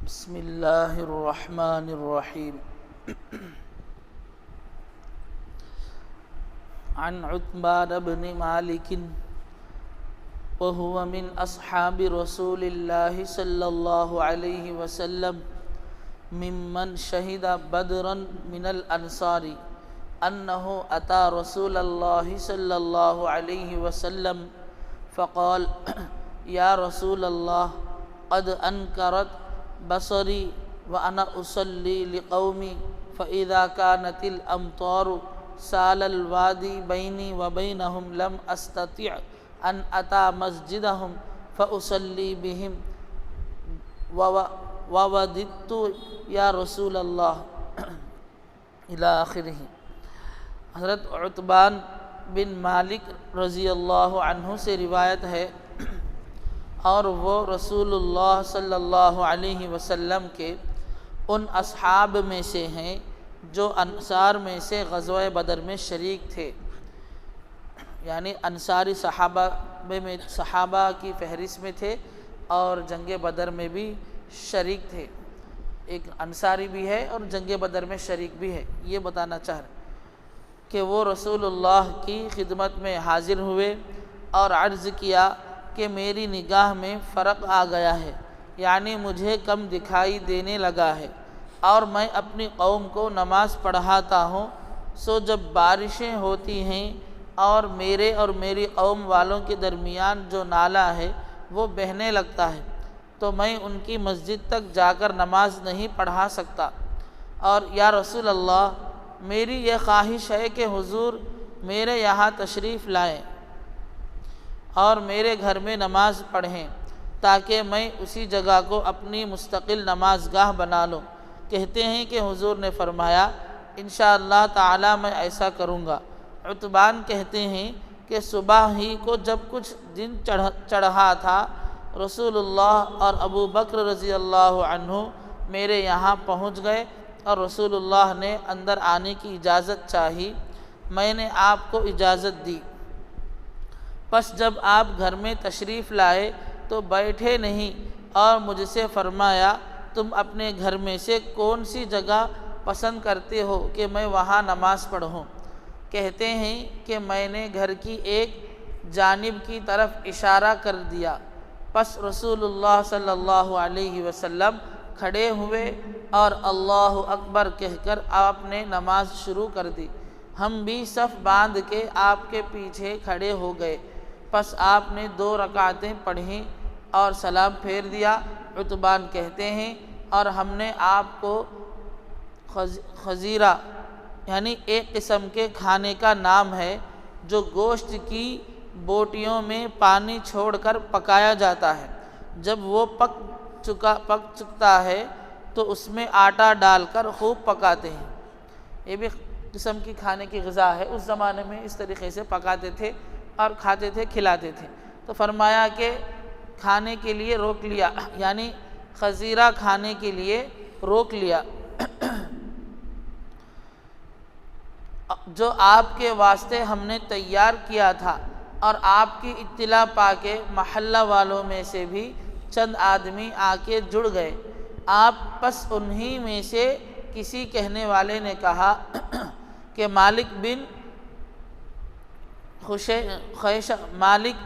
بسم اللہ الرحمن الرحیم عن عتبان بن مالک وهو من اصحاب رسول اللہ صلی اللہ علیہ وسلم ممن شہد بدرا من الانصار انه اتى رسول اللہ صلی اللہ علیہ وسلم فقال یا رسول اللہ قد انکرت بصری وانا اصلی لقومی فاذا كانت الامطار سال الوادی بینی وبینہم لم استطع ان اتا مسجدہم فاصلی بہم ووددت یا رسول اللہ الی آخرہ۔ حضرت عتبان بن مالک رضی اللہ عنہ سے روایت ہے اور وہ رسول اللہ صلی اللہ علیہ وسلم کے ان اصحاب میں سے ہیں جو انصار میں سے غزوہ بدر میں شریک تھے، یعنی انصاری صحابہ کی فہرست میں تھے اور جنگ بدر میں بھی شریک تھے۔ ایک انصاری بھی ہے اور جنگ بدر میں شریک بھی ہے۔ یہ بتانا چاہ رہے کہ وہ رسول اللہ کی خدمت میں حاضر ہوئے اور عرض کیا کہ میری نگاہ میں فرق آ گیا ہے، یعنی مجھے کم دکھائی دینے لگا ہے اور میں اپنی قوم کو نماز پڑھاتا ہوں، سو جب بارشیں ہوتی ہیں اور میرے اور میری قوم والوں کے درمیان جو نالہ ہے وہ بہنے لگتا ہے تو میں ان کی مسجد تک جا کر نماز نہیں پڑھا سکتا، اور یا رسول اللہ میری یہ خواہش ہے کہ حضور میرے یہاں تشریف لائیں اور میرے گھر میں نماز پڑھیں تاکہ میں اسی جگہ کو اپنی مستقل نماز گاہ بنا لوں۔ کہتے ہیں کہ حضور نے فرمایا انشاءاللہ تعالی میں ایسا کروں گا۔ عتبان کہتے ہیں کہ صبح ہی کو جب کچھ دن چڑھا تھا رسول اللہ اور ابو بکر رضی اللہ عنہ میرے یہاں پہنچ گئے اور رسول اللہ نے اندر آنے کی اجازت چاہی۔ میں نے آپ کو اجازت دی، پس جب آپ گھر میں تشریف لائے تو بیٹھے نہیں اور مجھ سے فرمایا تم اپنے گھر میں سے کون سی جگہ پسند کرتے ہو کہ میں وہاں نماز پڑھوں؟ کہتے ہیں کہ میں نے گھر کی ایک جانب کی طرف اشارہ کر دیا، پس رسول اللہ صلی اللہ علیہ وسلم کھڑے ہوئے اور اللہ اکبر کہہ کر آپ نے نماز شروع کر دی۔ ہم بھی صف باندھ کے آپ کے پیچھے کھڑے ہو گئے، پس آپ نے 2 رکعتیں پڑھیں اور سلام پھیر دیا۔ عتبان کہتے ہیں اور ہم نے آپ کو خزیرہ یعنی ایک قسم کے کھانے کا نام ہے جو گوشت کی بوٹیوں میں پانی چھوڑ کر پکایا جاتا ہے، جب وہ پک چکتا ہے تو اس میں آٹا ڈال کر خوب پکاتے ہیں۔ یہ بھی قسم کی کھانے کی غذا ہے، اس زمانے میں اس طریقے سے پکاتے تھے اور کھاتے تھے، کھلاتے تھے۔ تو فرمایا کہ کھانے کے لیے روک لیا، یعنی خزیرہ کھانے کے لیے روک لیا جو آپ کے واسطے ہم نے تیار کیا تھا، اور آپ کی اطلاع پا کے محلہ والوں میں سے بھی چند آدمی آ کے جڑ گئے۔ آپ پس انہی میں سے کسی کہنے والے نے کہا کہ مالک بن مالک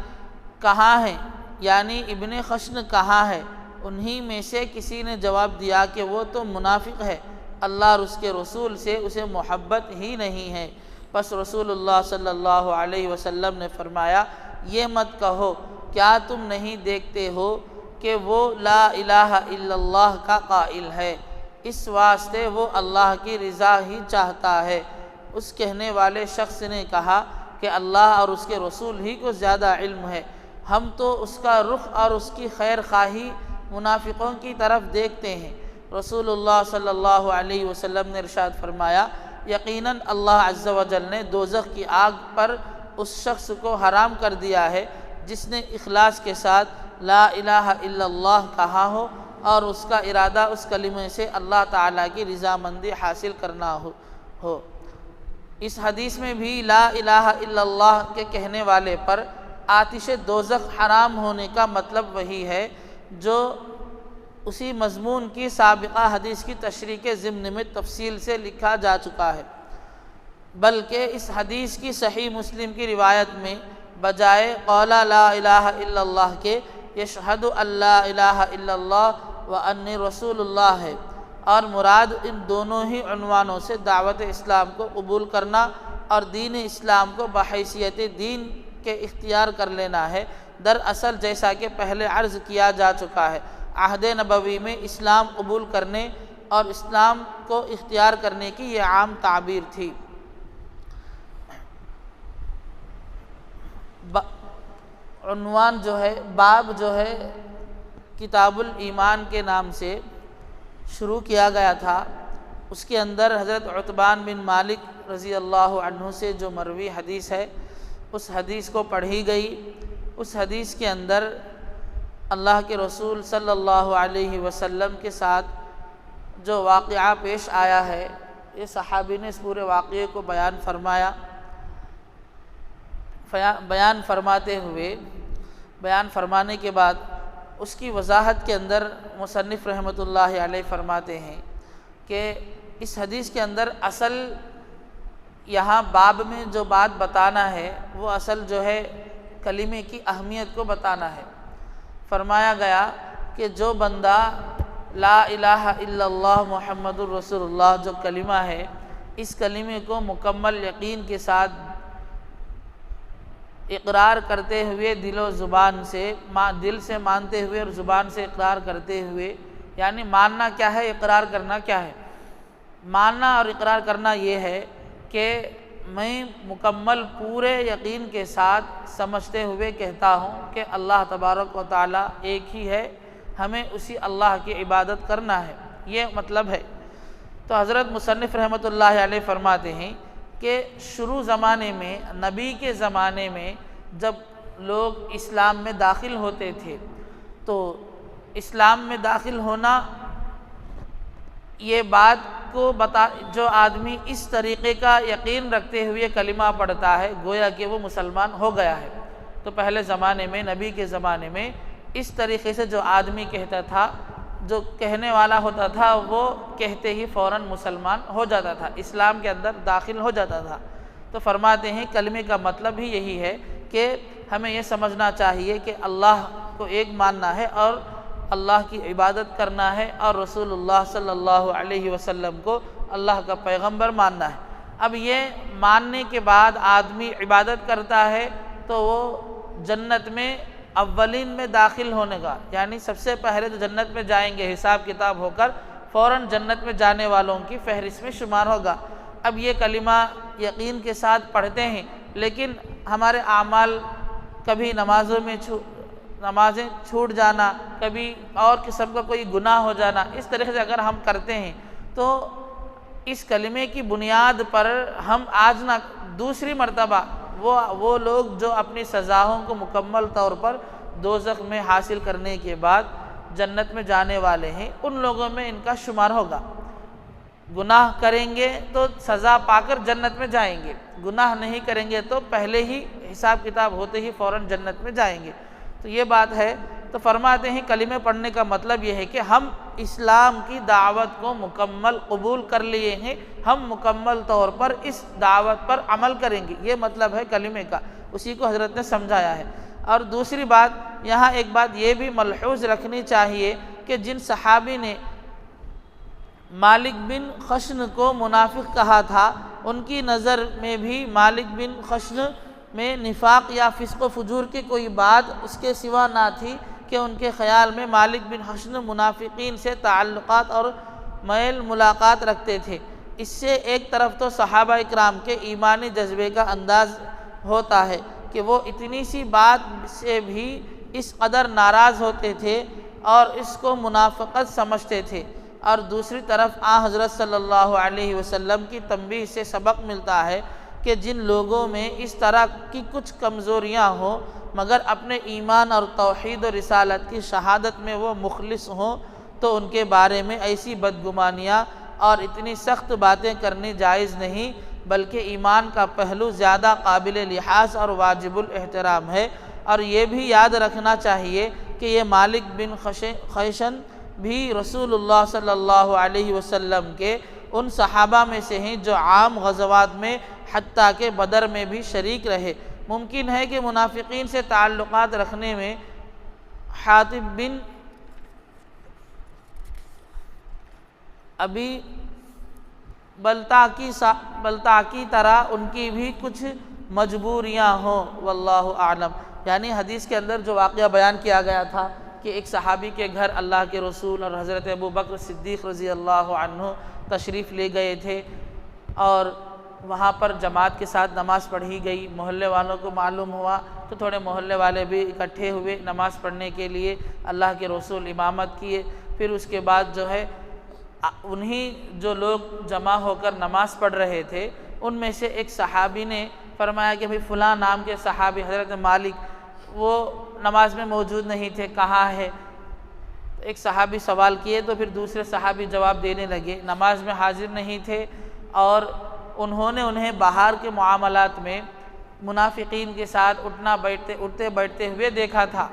کہاں ہے، یعنی ابن خشن کہاں ہے؟ انہی میں سے کسی نے جواب دیا کہ وہ تو منافق ہے، اللہ اور اس کے رسول سے اسے محبت ہی نہیں ہے۔ پس رسول اللہ صلی اللہ علیہ وسلم نے فرمایا یہ مت کہو، کیا تم نہیں دیکھتے ہو کہ وہ لا الہ الا اللہ کا قائل ہے، اس واسطے وہ اللہ کی رضا ہی چاہتا ہے۔ اس کہنے والے شخص نے کہا کہ اللہ اور اس کے رسول ہی کو زیادہ علم ہے، ہم تو اس کا رخ اور اس کی خیر خواہی منافقوں کی طرف دیکھتے ہیں۔ رسول اللہ صلی اللہ علیہ وسلم نے ارشاد فرمایا یقیناً اللہ عز و جل نے دوزخ کی آگ پر اس شخص کو حرام کر دیا ہے جس نے اخلاص کے ساتھ لا الہ الا اللہ کہا ہو اور اس کا ارادہ اس کلمے سے اللہ تعالیٰ کی رضامندی حاصل کرنا ہو۔ اس حدیث میں بھی لا الہ الا اللہ کے کہنے والے پر آتش دوزخ حرام ہونے کا مطلب وہی ہے جو اسی مضمون کی سابقہ حدیث کی تشریح کے ضمن میں تفصیل سے لکھا جا چکا ہے، بلکہ اس حدیث کی صحیح مسلم کی روایت میں بجائے قول لا الہ الا اللہ کے یشہد ان لا الہ الا اللہ وانی رسول اللہ ہے، اور مراد ان دونوں ہی عنوانوں سے دعوت اسلام کو قبول کرنا اور دین اسلام کو بحیثیت دین کے اختیار کر لینا ہے۔ دراصل جیسا کہ پہلے عرض کیا جا چکا ہے، عہد نبوی میں اسلام قبول کرنے اور اسلام کو اختیار کرنے کی یہ عام تعبیر تھی۔ عنوان جو ہے، باب جو ہے کتاب الایمان کے نام سے شروع کیا گیا تھا، اس کے اندر حضرت عتبان بن مالک رضی اللہ عنہ سے جو مروی حدیث ہے اس حدیث کو پڑھی گئی۔ اس حدیث کے اندر اللہ کے رسول صلی اللہ علیہ وسلم کے ساتھ جو واقعہ پیش آیا ہے، یہ صحابی نے اس پورے واقعے کو بیان فرمایا۔ بیان فرمانے کے بعد اس کی وضاحت کے اندر مصنف رحمۃ اللہ علیہ فرماتے ہیں کہ اس حدیث کے اندر اصل یہاں باب میں جو بات بتانا ہے وہ اصل جو ہے کلمے کی اہمیت کو بتانا ہے۔ فرمایا گیا کہ جو بندہ لا الہ الا اللہ محمد الرسول اللہ جو کلمہ ہے، اس کلمے کو مکمل یقین کے ساتھ اقرار کرتے ہوئے دل و زبان سے، دل سے مانتے ہوئے اور زبان سے اقرار کرتے ہوئے، یعنی ماننا کیا ہے، اقرار کرنا کیا ہے؟ ماننا اور اقرار کرنا یہ ہے کہ میں مکمل پورے یقین کے ساتھ سمجھتے ہوئے کہتا ہوں کہ اللہ تبارک و تعالیٰ ایک ہی ہے، ہمیں اسی اللہ کی عبادت کرنا ہے، یہ مطلب ہے۔ تو حضرت مصنف رحمۃ اللہ علیہ فرماتے ہیں کہ شروع زمانے میں، نبی کے زمانے میں جب لوگ اسلام میں داخل ہوتے تھے تو اسلام میں داخل ہونا یہ بات کو جو آدمی اس طریقے کا یقین رکھتے ہوئے کلمہ پڑھتا ہے گویا کہ وہ مسلمان ہو گیا ہے۔ تو پہلے زمانے میں، نبی کے زمانے میں اس طریقے سے جو آدمی کہتا تھا، جو کہنے والا ہوتا تھا، وہ کہتے ہی فوراً مسلمان ہو جاتا تھا، اسلام کے اندر داخل ہو جاتا تھا۔ تو فرماتے ہیں کلمے کا مطلب ہی یہی ہے کہ ہمیں یہ سمجھنا چاہیے کہ اللہ کو ایک ماننا ہے اور اللہ کی عبادت کرنا ہے، اور رسول اللہ صلی اللہ علیہ وسلم کو اللہ کا پیغمبر ماننا ہے۔ اب یہ ماننے کے بعد آدمی عبادت کرتا ہے تو وہ جنت میں اولین میں داخل ہونے گا، یعنی سب سے پہلے تو جنت میں جائیں گے، حساب کتاب ہو کر فوراً جنت میں جانے والوں کی فہرست میں شمار ہوگا۔ اب یہ کلمہ یقین کے ساتھ پڑھتے ہیں، لیکن ہمارے اعمال، کبھی نمازیں چھوٹ جانا، کبھی اور قسم کا کوئی گناہ ہو جانا، اس طریقے سے اگر ہم کرتے ہیں تو اس کلمے کی بنیاد پر ہم آج نہ دوسری مرتبہ وہ لوگ جو اپنی سزاؤں کو مکمل طور پر دوزخ میں حاصل کرنے کے بعد جنت میں جانے والے ہیں، ان لوگوں میں ان کا شمار ہوگا۔ گناہ کریں گے تو سزا پا کر جنت میں جائیں گے، گناہ نہیں کریں گے تو پہلے ہی حساب کتاب ہوتے ہی فوراً جنت میں جائیں گے۔ تو یہ بات ہے۔ تو فرماتے ہیں کلمے پڑھنے کا مطلب یہ ہے کہ ہم اسلام کی دعوت کو مکمل قبول کر لیے ہیں، ہم مکمل طور پر اس دعوت پر عمل کریں گے، یہ مطلب ہے کلمے کا، اسی کو حضرت نے سمجھایا ہے۔ اور دوسری بات یہاں ایک بات یہ بھی ملحوظ رکھنی چاہیے کہ جن صحابی نے مالک بن خشن کو منافق کہا تھا، ان کی نظر میں بھی مالک بن خشن میں نفاق یا فسق و فجور کی کوئی بات اس کے سوا نہ تھی کہ ان کے خیال میں مالک بن خشن منافقین سے تعلقات اور میل ملاقات رکھتے تھے۔ اس سے ایک طرف تو صحابہ اکرام کے ایمانی جذبے کا انداز ہوتا ہے کہ وہ اتنی سی بات سے بھی اس قدر ناراض ہوتے تھے اور اس کو منافقت سمجھتے تھے، اور دوسری طرف حضرت صلی اللہ علیہ وسلم کی تنبیہ سے سبق ملتا ہے کہ جن لوگوں میں اس طرح کی کچھ کمزوریاں ہوں مگر اپنے ایمان اور توحید و رسالت کی شہادت میں وہ مخلص ہوں تو ان کے بارے میں ایسی بدگمانیاں اور اتنی سخت باتیں کرنی جائز نہیں، بلکہ ایمان کا پہلو زیادہ قابل لحاظ اور واجب الاحترام ہے۔ اور یہ بھی یاد رکھنا چاہیے کہ یہ مالک بن خیشن بھی رسول اللہ صلی اللہ علیہ وسلم کے ان صحابہ میں سے ہیں جو عام غزوات میں حتیٰ کہ بدر میں بھی شریک رہے۔ ممکن ہے کہ منافقین سے تعلقات رکھنے میں حاطب بن ابی بلتا کی طرح ان کی بھی کچھ مجبوریاں ہوں، واللہ اعلم۔ یعنی حدیث کے اندر جو واقعہ بیان کیا گیا تھا کہ ایک صحابی کے گھر اللہ کے رسول اور حضرت ابوبکر صدیق رضی اللہ عنہ تشریف لے گئے تھے، اور وہاں پر جماعت کے ساتھ نماز پڑھی گئی۔ محلے والوں کو معلوم ہوا تو تھوڑے محلے والے بھی اکٹھے ہوئے نماز پڑھنے کے لیے، اللہ کے رسول امامت کیے۔ پھر اس کے بعد جو ہے انہی جو لوگ جمع ہو کر نماز پڑھ رہے تھے ان میں سے ایک صحابی نے فرمایا کہ بھئی فلاں نام کے صحابی حضرت مالک وہ نماز میں موجود نہیں تھے، کہاں ہے؟ ایک صحابی سوال کیے تو پھر دوسرے صحابی جواب دینے لگے، نماز میں حاضر نہیں تھے، اور انہوں نے انہیں باہر کے معاملات میں منافقین کے ساتھ اٹھتے بیٹھتے ہوئے دیکھا تھا۔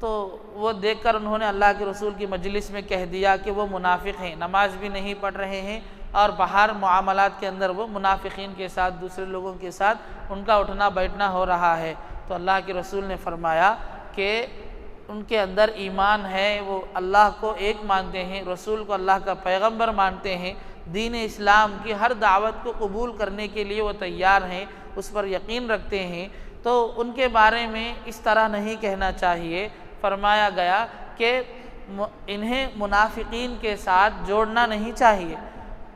تو وہ دیکھ کر انہوں نے اللہ کے رسول کی مجلس میں کہہ دیا کہ وہ منافق ہیں، نماز بھی نہیں پڑھ رہے ہیں، اور باہر معاملات کے اندر وہ منافقین کے ساتھ دوسرے لوگوں کے ساتھ ان کا اٹھنا بیٹھنا ہو رہا ہے۔ تو اللہ کے رسول نے فرمایا کہ ان کے اندر ایمان ہے، وہ اللہ کو ایک مانتے ہیں، رسول کو اللہ کا پیغمبر مانتے ہیں، دین اسلام کی ہر دعوت کو قبول کرنے کے لیے وہ تیار ہیں، اس پر یقین رکھتے ہیں، تو ان کے بارے میں اس طرح نہیں کہنا چاہیے۔ فرمایا گیا کہ انہیں منافقین کے ساتھ جوڑنا نہیں چاہیے۔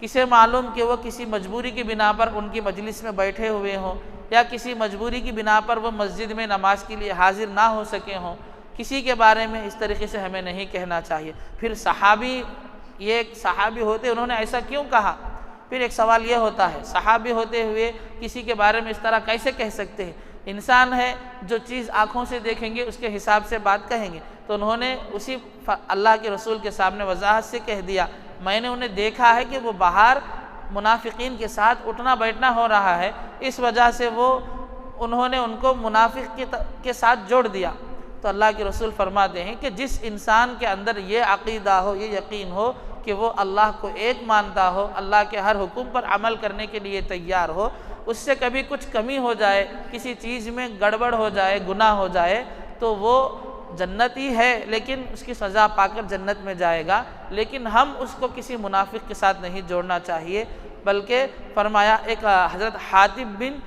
کسے معلوم کہ وہ کسی مجبوری کی بنا پر ان کی مجلس میں بیٹھے ہوئے ہوں، یا کسی مجبوری کی بنا پر وہ مسجد میں نماز کے لیے حاضر نہ ہو سکے ہوں، کسی کے بارے میں اس طریقے سے ہمیں نہیں کہنا چاہیے۔ پھر صحابی، یہ ایک صحابی ہوتے انہوں نے ایسا کیوں کہا؟ پھر ایک سوال یہ ہوتا ہے، صحابی ہوتے ہوئے کسی کے بارے میں اس طرح کیسے کہہ سکتے ہیں؟ انسان ہے، جو چیز آنکھوں سے دیکھیں گے اس کے حساب سے بات کہیں گے۔ تو انہوں نے اسی اللہ کے رسول کے سامنے وضاحت سے کہہ دیا، میں نے انہیں دیکھا ہے کہ وہ باہر منافقین کے ساتھ اٹھنا بیٹھنا ہو رہا ہے، اس وجہ سے انہوں نے ان کو منافق کے ساتھ جوڑ دیا۔ تو اللہ کے رسول فرماتے ہیں کہ جس انسان کے اندر یہ عقیدہ ہو، یہ یقین ہو کہ وہ اللہ کو ایک مانتا ہو، اللہ کے ہر حکم پر عمل کرنے کے لیے تیار ہو، اس سے کبھی کچھ کمی ہو جائے، کسی چیز میں گڑبڑ ہو جائے، گناہ ہو جائے، تو وہ جنتی ہے، لیکن اس کی سزا پا کر جنت میں جائے گا، لیکن ہم اس کو کسی منافق کے ساتھ نہیں جوڑنا چاہیے۔ بلکہ فرمایا ایک حضرت حاطب بن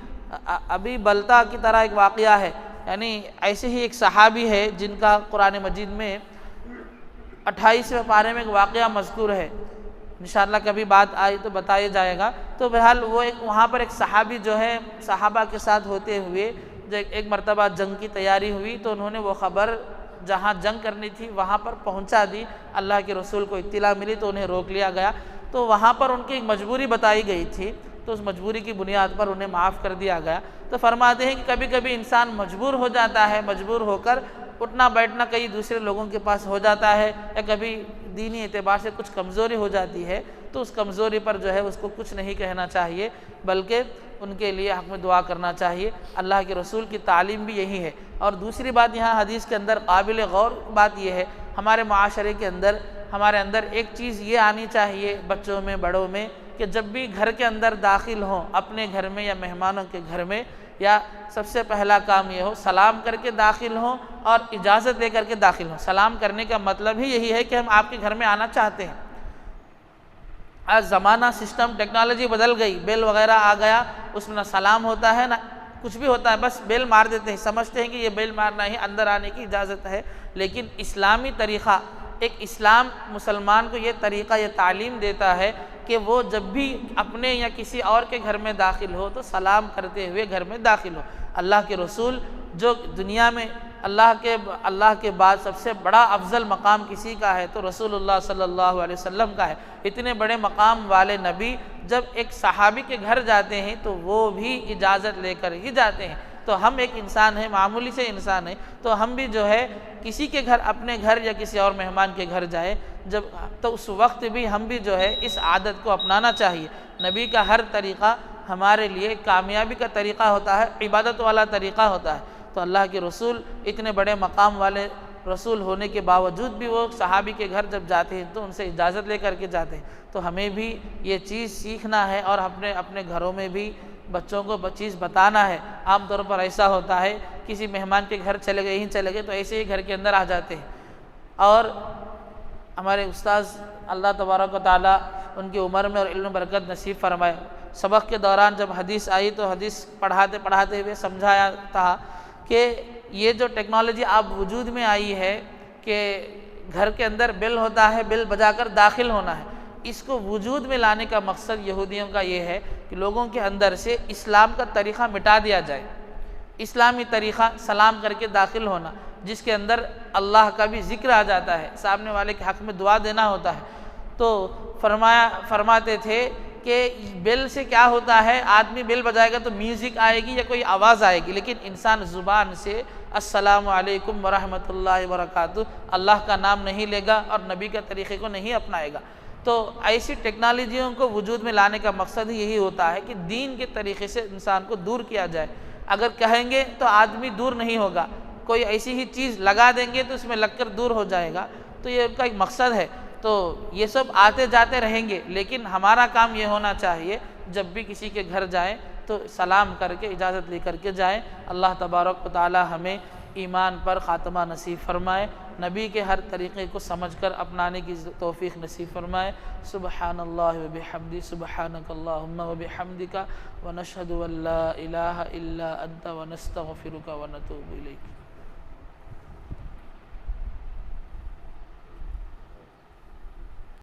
ابی بلتا کی طرح ایک واقعہ ہے، یعنی ایسے ہی ایک صحابی ہے جن کا قرآن مجید میں 28ویں پارے میں ایک واقعہ مذکور ہے، انشاءاللہ کبھی بات آئی تو بتایا جائے گا۔ تو بہرحال وہ وہاں پر ایک صحابی جو ہے صحابہ کے ساتھ ہوتے ہوئے جو ایک مرتبہ جنگ کی تیاری ہوئی تو انہوں نے وہ خبر جہاں جنگ کرنی تھی وہاں پر پہنچا دی، اللہ کے رسول کو اطلاع ملی تو انہیں روک لیا گیا۔ تو وہاں پر ان کی ایک مجبوری بتائی گئی تھی، تو اس مجبوری کی بنیاد پر انہیں معاف کر دیا گیا۔ تو فرماتے ہیں کہ کبھی کبھی انسان مجبور ہو جاتا ہے، مجبور ہو کر اٹھنا بیٹھنا کئی دوسرے لوگوں کے پاس ہو جاتا ہے، یا کبھی دینی اعتبار سے کچھ کمزوری ہو جاتی ہے، تو اس کمزوری پر جو ہے اس کو کچھ نہیں کہنا چاہیے، بلکہ ان کے لیے حق میں دعا کرنا چاہیے۔ اللہ کے رسول کی تعلیم بھی یہی ہے۔ اور دوسری بات یہاں حدیث کے اندر قابل غور بات یہ ہے، ہمارے معاشرے کے اندر ہمارے اندر ایک چیز یہ آنی چاہیے، بچوں میں بڑوں میں، کہ جب بھی گھر کے اندر داخل ہوں، اپنے گھر میں یا مہمانوں کے گھر میں، یا سب سے پہلا کام یہ ہو سلام کر کے داخل ہوں اور اجازت لے کر کے داخل ہوں۔ سلام کرنے کا مطلب ہی یہی ہے کہ ہم آپ کے گھر میں آنا چاہتے ہیں۔ آج زمانہ سسٹم ٹیکنالوجی بدل گئی، بیل وغیرہ آ گیا، اس میں نہ سلام ہوتا ہے نہ کچھ بھی ہوتا ہے، بس بیل مار دیتے ہیں، سمجھتے ہیں کہ یہ بیل مارنا ہی اندر آنے کی اجازت ہے۔ لیکن اسلامی طریقہ، ایک اسلام مسلمان کو یہ طریقہ، یہ تعلیم دیتا ہے کہ وہ جب بھی اپنے یا کسی اور کے گھر میں داخل ہو تو سلام کرتے ہوئے گھر میں داخل ہو۔ اللہ کے رسول جو دنیا میں اللہ کے بعد سب سے بڑا افضل مقام کسی کا ہے تو رسول اللہ صلی اللہ علیہ وسلم کا ہے۔ اتنے بڑے مقام والے نبی جب ایک صحابی کے گھر جاتے ہیں تو وہ بھی اجازت لے کر ہی جاتے ہیں۔ تو ہم ایک انسان ہیں، معمولی سے انسان ہیں، تو ہم بھی جو ہے کسی کے گھر، اپنے گھر یا کسی اور مہمان کے گھر جائیں تو اس وقت بھی ہم بھی جو ہے اس عادت کو اپنانا چاہیے۔ نبی کا ہر طریقہ ہمارے لیے کامیابی کا طریقہ ہوتا ہے، عبادت والا طریقہ ہوتا ہے۔ تو اللہ کے رسول اتنے بڑے مقام والے رسول ہونے کے باوجود بھی وہ صحابی کے گھر جب جاتے ہیں تو ان سے اجازت لے کر کے جاتے ہیں۔ تو ہمیں بھی یہ چیز سیکھنا ہے اور اپنے گھروں میں بھی بچوں کو چیز بتانا ہے۔ عام طور پر ایسا ہوتا ہے کسی مہمان کے گھر چلے گئے تو ایسے ہی گھر کے اندر آ جاتے ہیں۔ اور ہمارے استاذ اللہ تبارک و تعالیٰ ان کی عمر میں اور علم برکت نصیب فرمائے، سبق کے دوران جب حدیث آئی تو حدیث پڑھاتے ہوئے سمجھایا تھا کہ یہ جو ٹیکنالوجی اب وجود میں آئی ہے کہ گھر کے اندر بل ہوتا ہے، بل بجا کر داخل ہونا ہے، اس کو وجود میں لانے کا مقصد یہودیوں کا یہ ہے کہ لوگوں کے اندر سے اسلام کا طریقہ مٹا دیا جائے۔ اسلامی طریقہ سلام کر کے داخل ہونا، جس کے اندر اللہ کا بھی ذکر آ جاتا ہے، سامنے والے کے حق میں دعا دینا ہوتا ہے۔ تو فرماتے تھے کہ بل سے کیا ہوتا ہے، آدمی بل بجائے گا تو میوزک آئے گی یا کوئی آواز آئے گی، لیکن انسان زبان سے السلام علیکم ورحمۃ اللہ وبرکاتہ اللہ کا نام نہیں لے گا اور نبی کے طریقے کو نہیں اپنائے گا۔ تو ایسی ٹیکنالوجیوں کو وجود میں لانے کا مقصد ہی یہی ہوتا ہے کہ دین کے طریقے سے انسان کو دور کیا جائے۔ اگر کہیں گے تو آدمی دور نہیں ہوگا، کوئی ایسی ہی چیز لگا دیں گے تو اس میں لگ کر دور ہو جائے گا، تو یہ ان کا ایک مقصد ہے۔ تو یہ سب آتے جاتے رہیں گے، لیکن ہمارا کام یہ ہونا چاہیے جب بھی کسی کے گھر جائیں تو سلام کر کے اجازت لے کر کے جائیں۔ اللہ تبارک و تعالی ہمیں ایمان پر خاتمہ نصیب فرمائے، نبی کے ہر طریقے کو سمجھ کر اپنانے کی توفیق نصیب فرمائے۔ سبحان اللہ و بحمدہ، سبحانک اللہم و بحمدک، ونشہد ان لا الہ الا انت ونستغفرک ونتوب الیک۔